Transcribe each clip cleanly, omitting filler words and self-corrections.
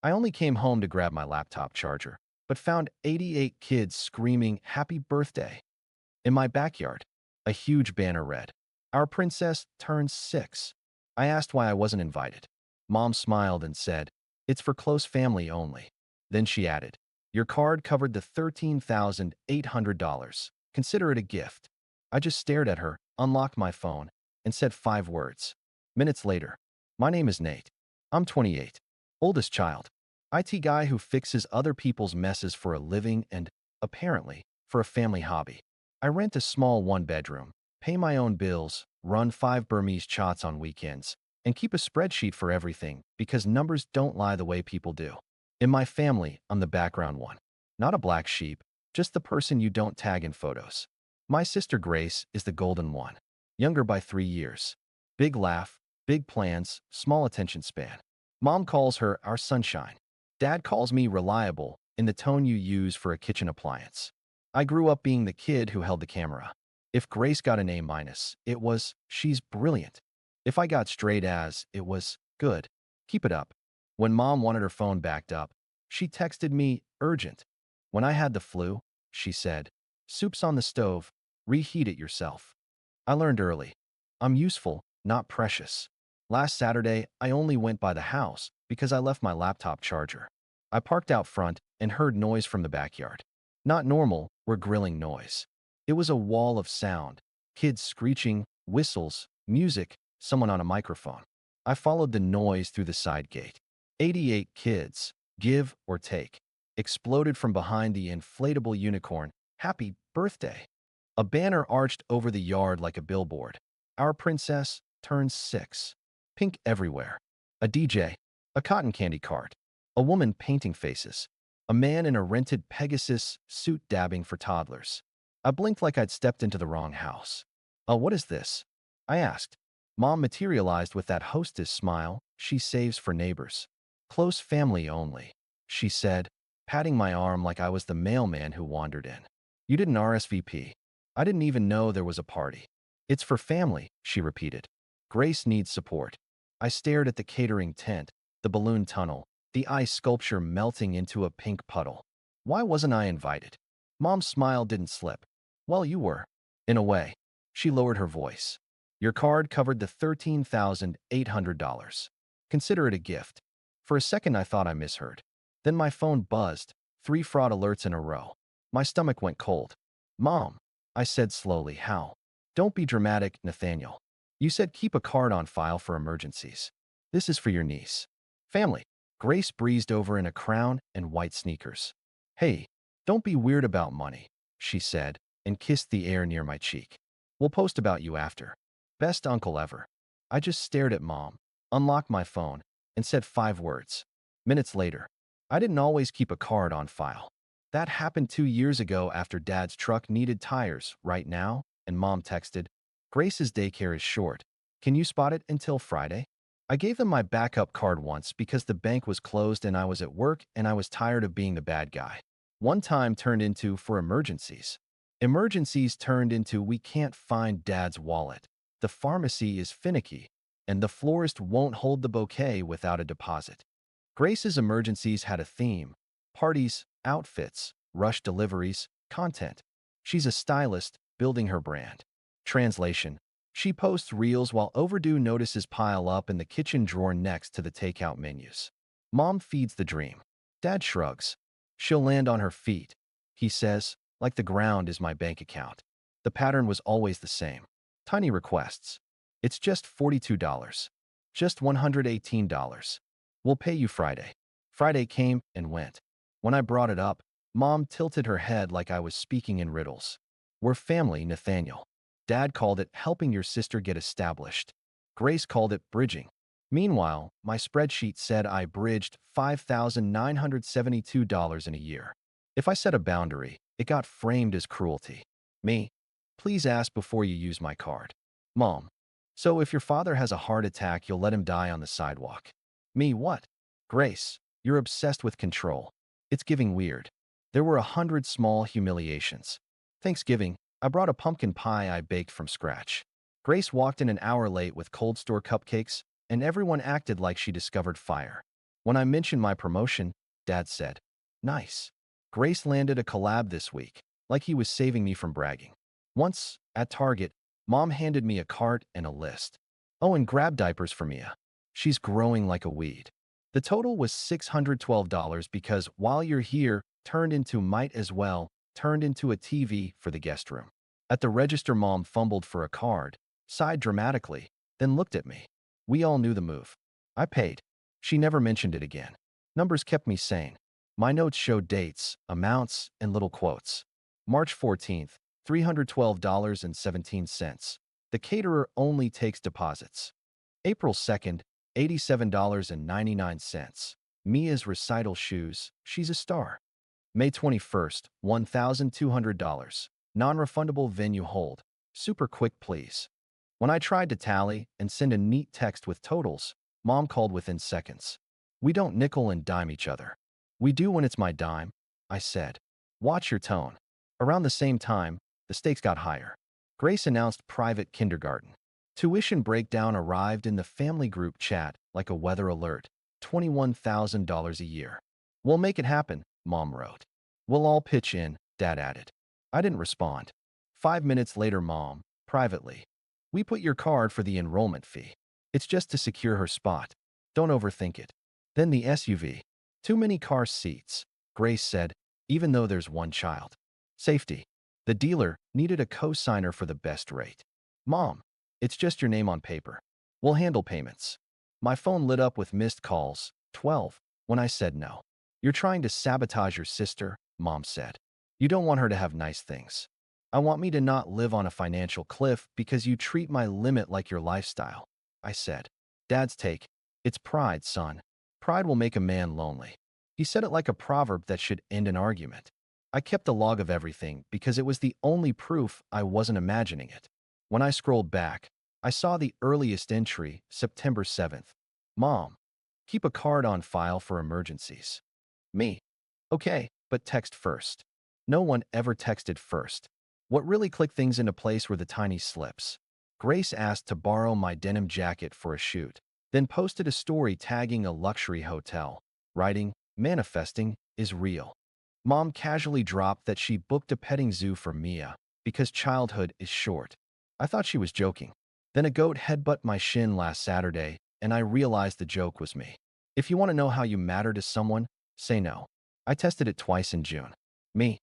I only came home to grab my laptop charger, but found 88 kids screaming, "Happy birthday!" In my backyard, a huge banner read, "Our princess turns 6." I asked why I wasn't invited. Mom smiled and said, "It's for close family only." Then she added, "Your card covered the $13,800. Consider it a gift." I just stared at her, unlocked my phone, and said 5 words. Minutes later, "My name is Nate. I'm 28. Oldest child. IT guy who fixes other people's messes for a living and, apparently, for a family hobby. I rent a small one-bedroom, pay my own bills, run 5 Burmese chats on weekends, and keep a spreadsheet for everything because numbers don't lie the way people do. In my family, I'm the background one. Not a black sheep, just the person you don't tag in photos. My sister Grace is the golden one, younger by 3 years. Big laugh, big plans, small attention span. Mom calls her our sunshine. Dad calls me reliable in the tone you use for a kitchen appliance. I grew up being the kid who held the camera. If Grace got an A-, it was, "She's brilliant." If I got straight A's, it was, "Good. Keep it up." When Mom wanted her phone backed up, she texted me, "Urgent." When I had the flu, she said, "Soup's on the stove. Reheat it yourself." I learned early. I'm useful, not precious. Last Saturday, I only went by the house because I left my laptop charger. I parked out front and heard noise from the backyard. Not normal or grilling noise. It was a wall of sound, kids screeching, whistles, music, someone on a microphone. I followed the noise through the side gate. 88 kids, give or take, exploded from behind the inflatable unicorn, "Happy birthday." A banner arched over the yard like a billboard. "Our princess turns 6." Pink everywhere. A DJ, a cotton candy cart, a woman painting faces, a man in a rented Pegasus suit dabbing for toddlers. I blinked like I'd stepped into the wrong house. "Oh, what is this?" I asked. Mom materialized with that hostess smile she saves for neighbors. "Close family only," she said, patting my arm like I was the mailman who wandered in. "You didn't RSVP. I didn't even know there was a party." "It's for family," she repeated. "Grace needs support." I stared at the catering tent, the balloon tunnel, the ice sculpture melting into a pink puddle. Why wasn't I invited? Mom's smile didn't slip. "Well, you were." "In a way." She lowered her voice. "Your card covered the $13,800. Consider it a gift." For a second, I thought I misheard. Then my phone buzzed, 3 fraud alerts in a row. My stomach went cold. "Mom," I said slowly, "how?" "Don't be dramatic, Nathaniel. You said keep a card on file for emergencies. This is for your niece." "Family." Grace breezed over in a crown and white sneakers. "Hey, don't be weird about money," she said, and kissed the air near my cheek. "We'll post about you after." Best uncle ever. I just stared at Mom, unlocked my phone, and said 5 words. Minutes later, I didn't always keep a card on file. That happened 2 years ago after Dad's truck needed tires right now, and Mom texted, "Grace's daycare is short. Can you spot it until Friday?" I gave them my backup card once because the bank was closed and I was at work and I was tired of being the bad guy. One time turned into for emergencies. Emergencies turned into we can't find Dad's wallet. The pharmacy is finicky, and the florist won't hold the bouquet without a deposit. Grace's emergencies had a theme: parties, outfits, rush deliveries, content. She's a stylist building her brand. Translation: she posts reels while overdue notices pile up in the kitchen drawer next to the takeout menus. Mom feeds the dream. Dad shrugs. "She'll land on her feet," he says, like the ground is my bank account. The pattern was always the same. Tiny requests. "It's just $42. Just $118. We'll pay you Friday." Friday came and went. When I brought it up, Mom tilted her head like I was speaking in riddles. "We're family, Nathaniel." Dad called it helping your sister get established. Grace called it bridging. Meanwhile, my spreadsheet said I bridged $5,972 in a year. If I set a boundary, it got framed as cruelty. Me: "Please ask before you use my card." Mom: "So if your father has a heart attack, you'll let him die on the sidewalk." Me: "What?" Grace: "You're obsessed with control. It's giving weird." There were 100 small humiliations. Thanksgiving, I brought a pumpkin pie I baked from scratch. Grace walked in an hour late with cold store cupcakes, and everyone acted like she discovered fire. When I mentioned my promotion, Dad said, "Nice. Grace landed a collab this week," like he was saving me from bragging. Once, at Target, Mom handed me a cart and a list. "Oh, and grab diapers for Mia. She's growing like a weed." The total was $612 because "while you're here" turned into "might as well" turned into a TV for the guest room. At the register, Mom fumbled for a card, sighed dramatically, then looked at me. We all knew the move. I paid. She never mentioned it again. Numbers kept me sane. My notes showed dates, amounts, and little quotes. March 14th, $312.17. The caterer only takes deposits. April 2nd, $87.99. Mia's recital shoes, she's a star. May 21st, $1,200. Non-refundable venue hold. Super quick, please. When I tried to tally and send a neat text with totals, Mom called within seconds. "We don't nickel and dime each other." "We do when it's my dime," I said. "Watch your tone." Around the same time, the stakes got higher. Grace announced private kindergarten. Tuition breakdown arrived in the family group chat like a weather alert. $21,000 a year. "We'll make it happen," Mom wrote. "We'll all pitch in," Dad added. I didn't respond. 5 minutes later, Mom, privately, "We put your card for the enrollment fee. It's just to secure her spot. Don't overthink it." Then the SUV. "Too many car seats," Grace said, "even though there's one child." Safety. The dealer needed a co-signer for the best rate. "Mom, it's just your name on paper. We'll handle payments." My phone lit up with missed calls, 12, when I said no. "You're trying to sabotage your sister," Mom said. "You don't want her to have nice things. I want me to not live on a financial cliff because you treat my limit like your lifestyle," I said. Dad's take: "It's pride, son. Pride will make a man lonely." He said it like a proverb that should end an argument. I kept a log of everything because it was the only proof I wasn't imagining it. When I scrolled back, I saw the earliest entry, September 7th. "Mom, keep a card on file for emergencies." Me. "Okay, but text first." No one ever texted first. What really clicked things into place were the tiny slips. Grace asked to borrow my denim jacket for a shoot, then posted a story tagging a luxury hotel, writing, "Manifesting is real." Mom casually dropped that she booked a petting zoo for Mia because childhood is short. I thought she was joking. Then a goat headbutted my shin last Saturday, and I realized the joke was me. If you want to know how you matter to someone, say no. I tested it twice in June. Me.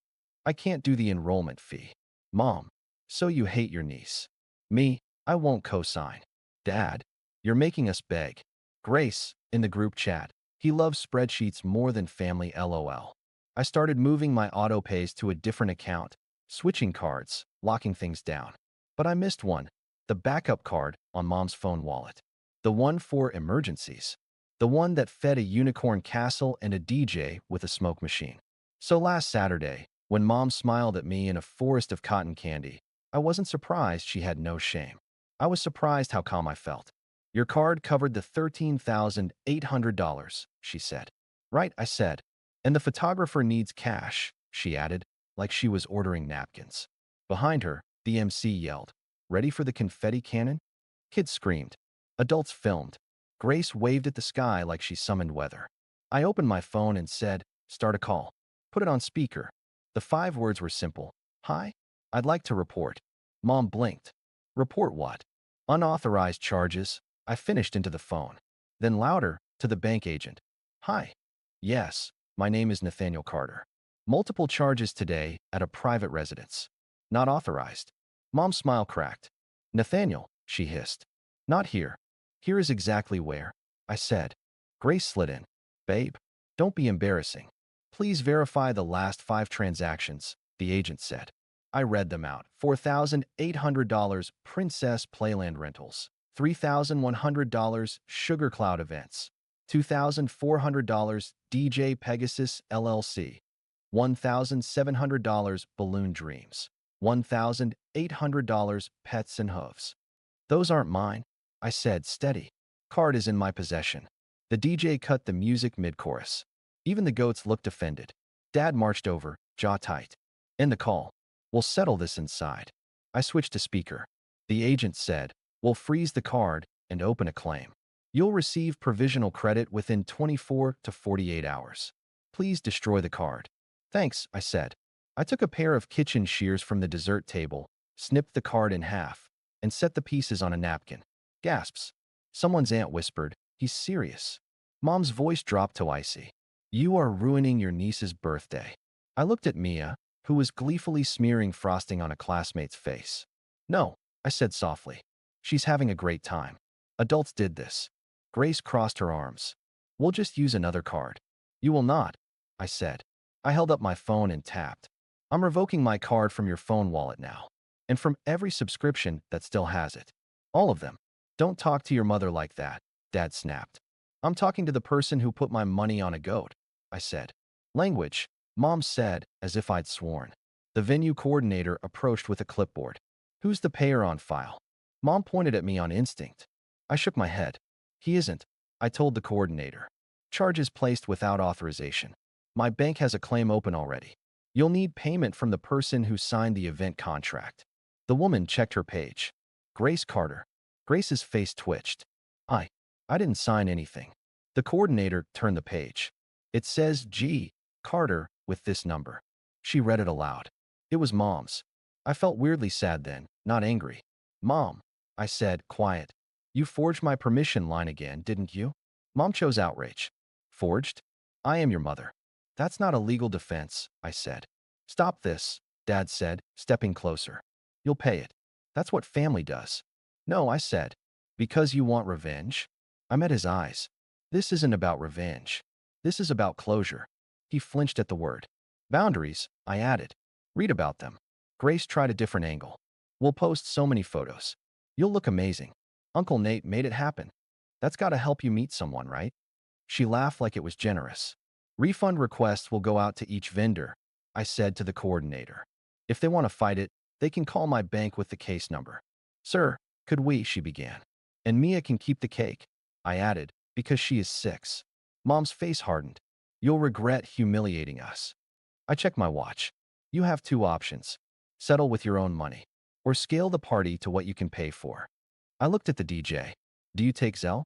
"I can't do the enrollment fee." Mom. "So you hate your niece." Me. "I won't co-sign." Dad. "You're making us beg." Grace, in the group chat, "He loves spreadsheets more than family, lol." I started moving my auto pays to a different account, switching cards, locking things down. But I missed one: the backup card on Mom's phone wallet. The one for emergencies. The one that fed a unicorn castle and a DJ with a smoke machine. So last Saturday, when Mom smiled at me in a forest of cotton candy, I wasn't surprised she had no shame. I was surprised how calm I felt. "Your card covered the $13,800, she said. "Right," I said. "And the photographer needs cash," she added, like she was ordering napkins. Behind her, the MC yelled, "Ready for the confetti cannon?" Kids screamed. Adults filmed. Grace waved at the sky like she summoned weather. I opened my phone and said, "Start a call." Put it on speaker. The 5 words were simple. "Hi, I'd like to report." Mom blinked. "Report what?" "Unauthorized charges." I finished into the phone. Then louder, to the bank agent. "Hi. Yes, my name is Nathaniel Carter. Multiple charges today at a private residence. Not authorized." Mom's smile cracked. "Nathaniel," she hissed. "Not here." "Here is exactly where," I said. Grace slid in. "Babe, don't be embarrassing. Please verify the last 5 transactions," the agent said. I read them out. $4,800 Princess Playland Rentals. $3,100 Sugar Cloud Events. $2,400 DJ Pegasus LLC. $1,700 Balloon Dreams. $1,800 Pets and Hooves. "Those aren't mine," I said, steady. "Card is in my possession." The DJ cut the music mid-chorus. Even the goats looked offended. Dad marched over, jaw tight. "End the call. We'll settle this inside." I switched to speaker. The agent said, "We'll freeze the card and open a claim." You'll receive provisional credit within 24 to 48 hours. Please destroy the card. Thanks, I said. I took a pair of kitchen shears from the dessert table, snipped the card in half, and set the pieces on a napkin. Gasps. Someone's aunt whispered, "He's serious." Mom's voice dropped to icy. "You are ruining your niece's birthday." I looked at Mia, who was gleefully smearing frosting on a classmate's face. "No," I said softly. "She's having a great time. Adults did this." Grace crossed her arms. "We'll just use another card." "You will not," I said. I held up my phone and tapped. "I'm revoking my card from your phone wallet now. And from every subscription that still has it. All of them." "Don't talk to your mother like that," Dad snapped. "I'm talking to the person who put my money on a goat," I said. "Language," Mom said, as if I'd sworn. The venue coordinator approached with a clipboard. "Who's the payer on file?" Mom pointed at me on instinct. I shook my head. "He isn't," I told the coordinator. "Charges placed without authorization. My bank has a claim open already. You'll need payment from the person who signed the event contract." The woman checked her page. "Grace Carter." Grace's face twitched. I didn't sign anything." The coordinator turned the page. "It says G. Carter with this number." She read it aloud. It was Mom's. I felt weirdly sad then, not angry. "Mom," I said, quiet. "You forged my permission line again, didn't you?" Mom chose outrage. "Forged? I am your mother." "That's not a legal defense," I said. "Stop this," Dad said, stepping closer. "You'll pay it. That's what family does." "No," I said. "Because you want revenge?" I met his eyes. "This isn't about revenge. This is about closure." He flinched at the word. "Boundaries," I added. "Read about them." Grace tried a different angle. "We'll post so many photos. You'll look amazing. Uncle Nate made it happen. That's gotta help you meet someone, right?" She laughed like it was generous. "Refund requests will go out to each vendor," I said to the coordinator. "If they want to fight it, they can call my bank with the case number." "Sir, could we?" she began. "And Mia can keep the cake," I added, "because she is 6. Mom's face hardened. "You'll regret humiliating us." I checked my watch. "You have 2 options. Settle with your own money, or scale the party to what you can pay for." I looked at the DJ. "Do you take Zelle?"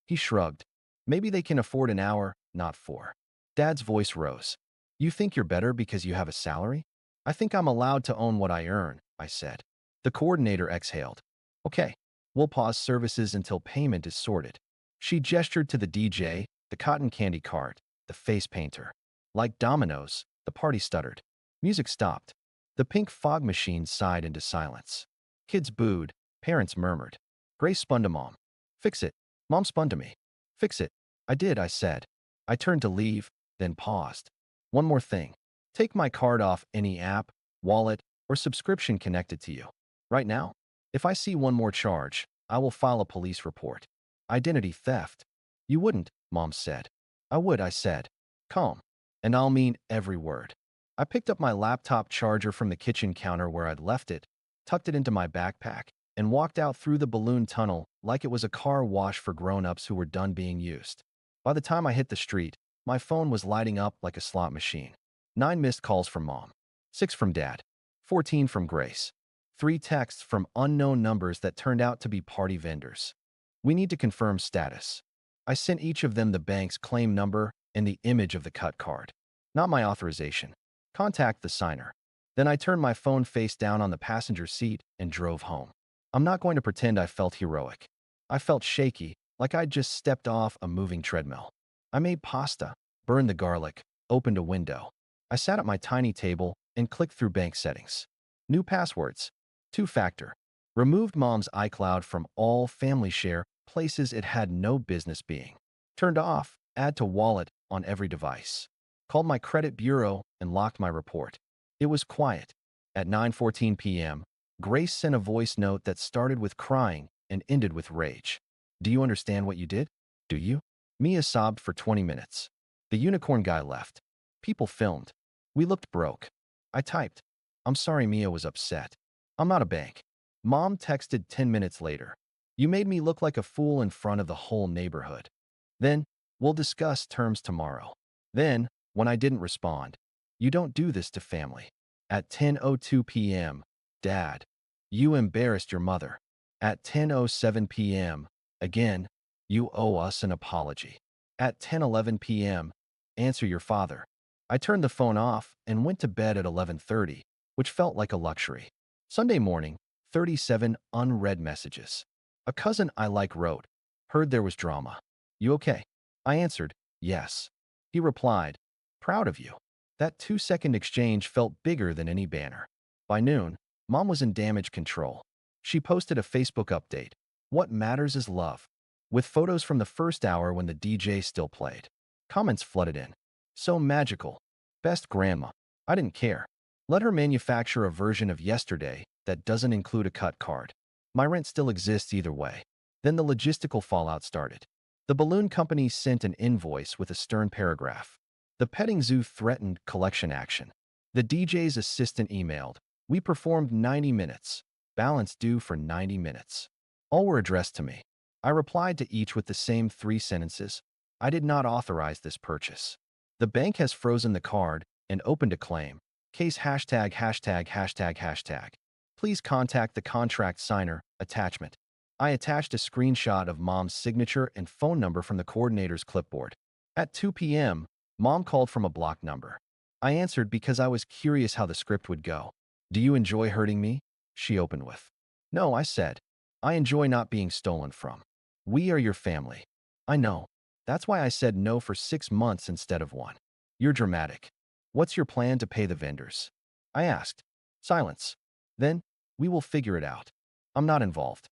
He shrugged. "Maybe they can afford an hour, not 4. Dad's voice rose. "You think you're better because you have a salary?" "I think I'm allowed to own what I earn," I said. The coordinator exhaled. "Okay, we'll pause services until payment is sorted." She gestured to the DJ, the cotton candy cart, the face painter. Like dominoes, the party stuttered. Music stopped. The pink fog machine sighed into silence. Kids booed. Parents murmured. Grace spun to Mom. "Fix it." Mom spun to me. "Fix it." "I did," I said. I turned to leave, then paused. "One more thing. Take my card off any app, wallet, or subscription connected to you. Right now? If I see one more charge, I will file a police report." "Identity theft." "You wouldn't," Mom said. "I would," I said. "Calm. And I'll mean every word." I picked up my laptop charger from the kitchen counter where I'd left it, tucked it into my backpack, and walked out through the balloon tunnel like it was a car wash for grown-ups who were done being used. By the time I hit the street, my phone was lighting up like a slot machine. 9 missed calls from Mom, 6 from Dad, 14 from Grace, 3 texts from unknown numbers that turned out to be party vendors. "We need to confirm status." I sent each of them the bank's claim number and the image of the cut card. "Not my authorization. Contact the signer." Then I turned my phone face down on the passenger seat and drove home. I'm not going to pretend I felt heroic. I felt shaky, like I'd just stepped off a moving treadmill. I made pasta, burned the garlic, opened a window. I sat at my tiny table and clicked through bank settings. New passwords. 2-factor. Removed Mom's iCloud from all family share places it had no business being. Turned off, add to wallet on every device. Called my credit bureau and locked my report. It was quiet. At 9:14 p.m., Grace sent a voice note that started with crying and ended with rage. "Do you understand what you did? Do you?" Mia sobbed for 20 minutes. The unicorn guy left. People filmed. We looked broke. I typed. "I'm sorry Mia was upset. I'm not a bank." Mom texted 10 minutes later. "You made me look like a fool in front of the whole neighborhood." Then, "We'll discuss terms tomorrow." Then, when I didn't respond, "You don't do this to family." At 10:02 p.m., "Dad, you embarrassed your mother." At 10:07 p.m., again, You owe us an apology. At 10:11 p.m., answer your father. I turned the phone off and went to bed at 11:30, which felt like a luxury. Sunday morning, 37 unread messages. A cousin I like wrote, heard there was drama. You okay? I answered, yes. He replied, proud of you. That 2-second exchange felt bigger than any banner. By noon, Mom was in damage control. She posted a Facebook update. What matters is love. With photos from the first hour when the DJ still played. Comments flooded in. So magical. Best grandma. I didn't care. Let her manufacture a version of yesterday that doesn't include a cut card. My rent still exists either way. Then the logistical fallout started. The balloon company sent an invoice with a stern paragraph. The petting zoo threatened collection action. The DJ's assistant emailed, we performed 90 minutes. Balance due for 90 minutes. All were addressed to me. I replied to each with the same 3 sentences. I did not authorize this purchase. The bank has frozen the card and opened a claim. Case hashtag hashtag hashtag hashtag. Please contact the contract signer, attachment. I attached a screenshot of Mom's signature and phone number from the coordinator's clipboard. At 2 p.m., Mom called from a blocked number. I answered because I was curious how the script would go. Do you enjoy hurting me? She opened with. No, I said. I enjoy not being stolen from. We are your family. I know. That's why I said no for 6 months instead of 1. You're dramatic. What's your plan to pay the vendors? I asked. Silence. Then, we will figure it out. I'm not involved.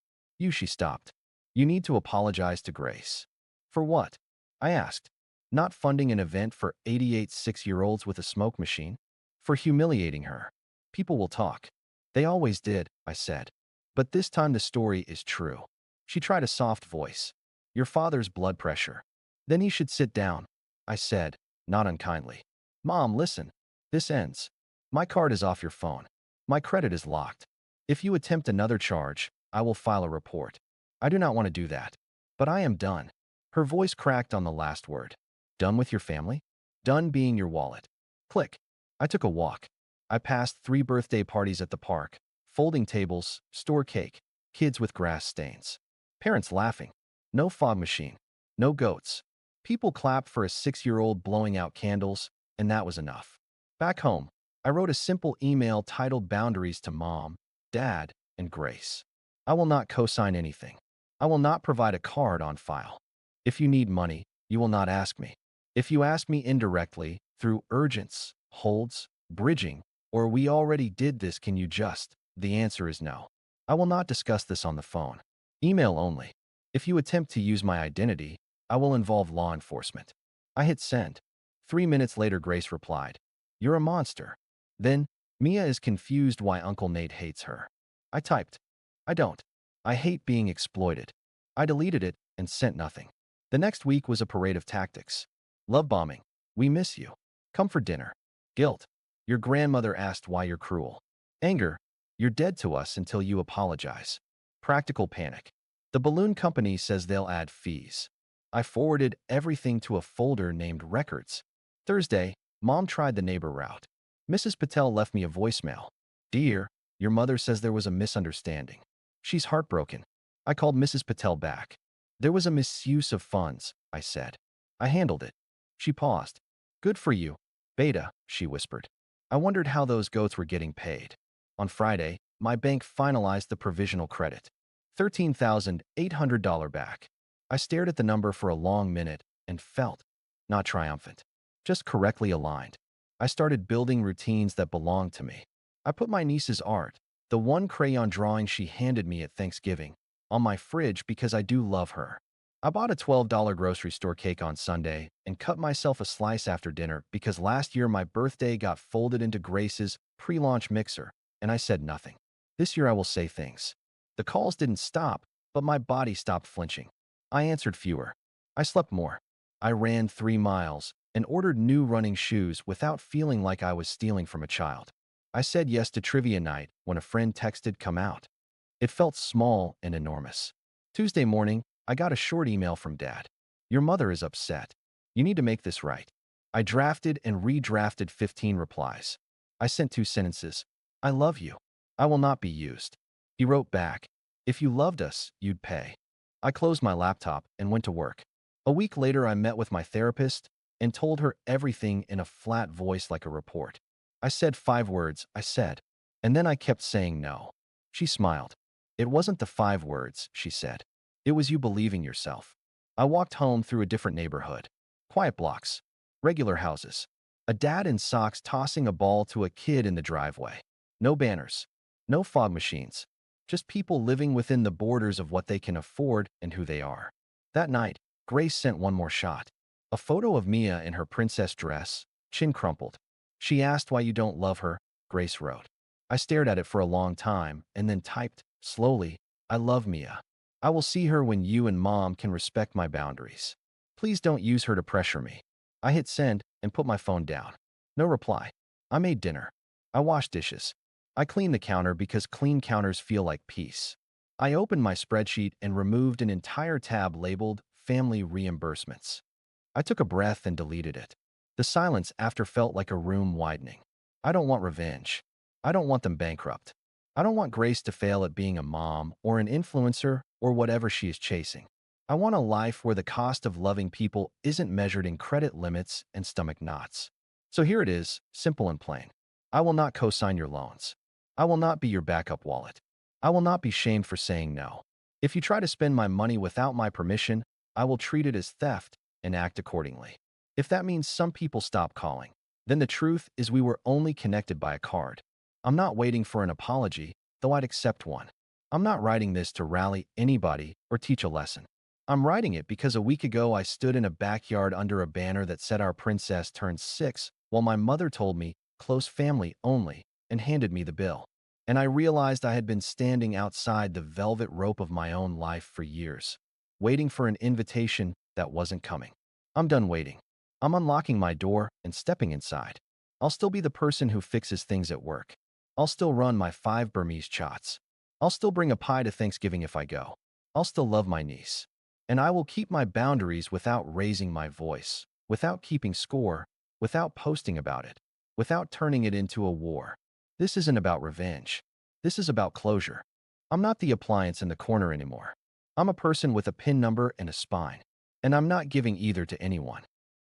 She stopped. You need to apologize to Grace. For what? I asked. Not funding an event for 88 6-year-olds with a smoke machine? For humiliating her. People will talk. They always did, I said. But this time the story is true. She tried a soft voice. Your father's blood pressure. Then he should sit down, I said, not unkindly. Mom, listen. This ends. My card is off your phone. My credit is locked. If you attempt another charge, I will file a report. I do not want to do that. But I am done. Her voice cracked on the last word. Done with your family? Done being your wallet. Click. I took a walk. I passed 3 birthday parties at the park, folding tables, store cake, kids with grass stains. Parents laughing. No fog machine. No goats. People clapped for a 6-year-old blowing out candles, and that was enough. Back home, I wrote a simple email titled Boundaries to Mom, Dad, and Grace. I will not co-sign anything. I will not provide a card on file. If you need money, you will not ask me. If you ask me indirectly, through urgence, holds, bridging, or we already did this, can you just? The answer is no. I will not discuss this on the phone. Email only. If you attempt to use my identity, I will involve law enforcement. I hit send. 3 minutes later, Grace replied, you're a monster. Then, Mia is confused why Uncle Nate hates her. I typed, I don't. I hate being exploited. I deleted it and sent nothing. The next week was a parade of tactics. Love bombing. We miss you. Come for dinner. Guilt. Your grandmother asked why you're cruel. Anger. You're dead to us until you apologize. Practical panic. The balloon company says they'll add fees. I forwarded everything to a folder named Records. Thursday, Mom tried the neighbor route. Mrs. Patel left me a voicemail. Dear, your mother says there was a misunderstanding. She's heartbroken. I called Mrs. Patel back. There was a misuse of funds, I said. I handled it. She paused. Good for you, Beta, she whispered. I wondered how those goats were getting paid. On Friday, my bank finalized the provisional credit. $13,800 back. I stared at the number for a long minute and felt, not triumphant, just correctly aligned. I started building routines that belonged to me. I put my niece's art, the one crayon drawing she handed me at Thanksgiving, on my fridge because I do love her. I bought a $12 grocery store cake on Sunday and cut myself a slice after dinner because last year my birthday got folded into Grace's pre-launch mixer, and I said nothing. This year I will say things. The calls didn't stop, but my body stopped flinching. I answered fewer. I slept more. I ran 3 miles and ordered new running shoes without feeling like I was stealing from a child. I said yes to trivia night when a friend texted come out. It felt small and enormous. Tuesday morning, I got a short email from Dad. Your mother is upset. You need to make this right. I drafted and redrafted 15 replies. I sent 2 sentences. I love you. I will not be used. He wrote back, if you loved us, you'd pay. I closed my laptop and went to work. A week later, I met with my therapist and told her everything in a flat voice like a report. I said 5 words, I said, and then I kept saying no. She smiled. It wasn't the 5 words, she said. It was you believing yourself. I walked home through a different neighborhood. Quiet blocks. Regular houses. A dad in socks tossing a ball to a kid in the driveway. No banners. No fog machines. Just people living within the borders of what they can afford and who they are. That night, Grace sent one more shot. A photo of Mia in her princess dress, chin crumpled. She asked why you don't love her, Grace wrote. I stared at it for a long time and then typed, slowly, I love Mia. I will see her when you and Mom can respect my boundaries. Please don't use her to pressure me. I hit send and put my phone down. No reply. I made dinner. I washed dishes. I cleaned the counter because clean counters feel like peace. I opened my spreadsheet and removed an entire tab labeled Family Reimbursements. I took a breath and deleted it. The silence after felt like a room widening. I don't want revenge. I don't want them bankrupt. I don't want Grace to fail at being a mom or an influencer or whatever she is chasing. I want a life where the cost of loving people isn't measured in credit limits and stomach knots. So here it is, simple and plain. I will not co-sign your loans. I will not be your backup wallet. I will not be shamed for saying no. If you try to spend my money without my permission, I will treat it as theft and act accordingly. If that means some people stop calling, then the truth is we were only connected by a card. I'm not waiting for an apology, though I'd accept one. I'm not writing this to rally anybody or teach a lesson. I'm writing it because a week ago I stood in a backyard under a banner that said our princess turned 6 while my mother told me, close family only, and handed me the bill. And I realized I had been standing outside the velvet rope of my own life for years, waiting for an invitation that wasn't coming. I'm done waiting. I'm unlocking my door and stepping inside. I'll still be the person who fixes things at work. I'll still run my 5 Burmese chots. I'll still bring a pie to Thanksgiving if I go. I'll still love my niece. And I will keep my boundaries without raising my voice, without keeping score, without posting about it, without turning it into a war. This isn't about revenge. This is about closure. I'm not the appliance in the corner anymore. I'm a person with a PIN number and a spine. And I'm not giving either to anyone.